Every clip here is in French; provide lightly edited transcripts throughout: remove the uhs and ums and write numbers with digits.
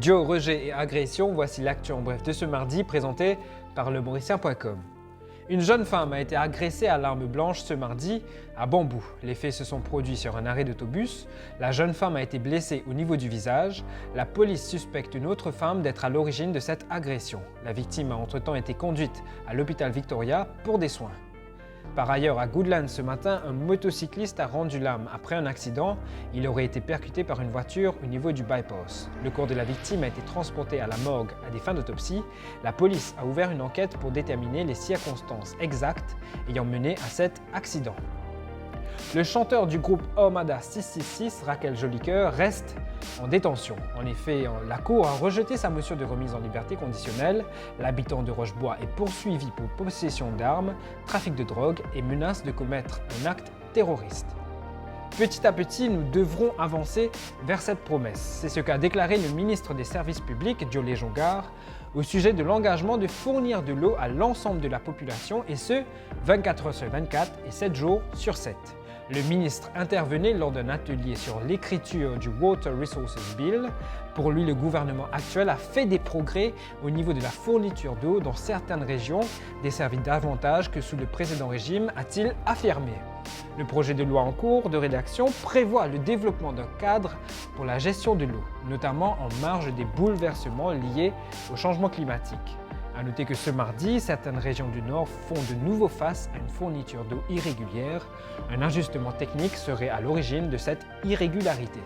Duo, rejet et agression, voici l'actu en bref de ce mardi présenté par lemauricien.com. Une jeune femme a été agressée à l'arme blanche ce mardi à Bambou. Les faits se sont produits sur un arrêt d'autobus. La jeune femme a été blessée au niveau du visage. La police suspecte une autre femme d'être à l'origine de cette agression. La victime a entre-temps été conduite à l'hôpital Victoria pour des soins. Par ailleurs, à Goodland ce matin, un motocycliste a rendu l'âme après un accident. Il aurait été percuté par une voiture au niveau du bypass. Le corps de la victime a été transporté à la morgue à des fins d'autopsie. La police a ouvert une enquête pour déterminer les circonstances exactes ayant mené à cet accident. Le chanteur du groupe Armada 666, Raquel Jolicoeur, reste en détention. En effet, la Cour a rejeté sa motion de remise en liberté conditionnelle. L'habitant de Rochebois est poursuivi pour possession d'armes, trafic de drogue et menace de commettre un acte terroriste. Petit à petit, nous devrons avancer vers cette promesse. C'est ce qu'a déclaré le ministre des Services publics, Diolé Jongar, au sujet de l'engagement de fournir de l'eau à l'ensemble de la population, et ce, 24 heures sur 24 et 7 jours sur 7. Le ministre intervenait lors d'un atelier sur l'écriture du Water Resources Bill. Pour lui, le gouvernement actuel a fait des progrès au niveau de la fourniture d'eau dans certaines régions, desservies davantage que sous le précédent régime, a-t-il affirmé. Le projet de loi en cours de rédaction prévoit le développement d'un cadre pour la gestion de l'eau, notamment en marge des bouleversements liés au changement climatique. A noter que ce mardi, certaines régions du Nord font de nouveau face à une fourniture d'eau irrégulière. Un ajustement technique serait à l'origine de cette irrégularité.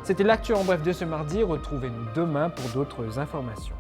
C'était l'actu en bref de ce mardi. Retrouvez-nous demain pour d'autres informations.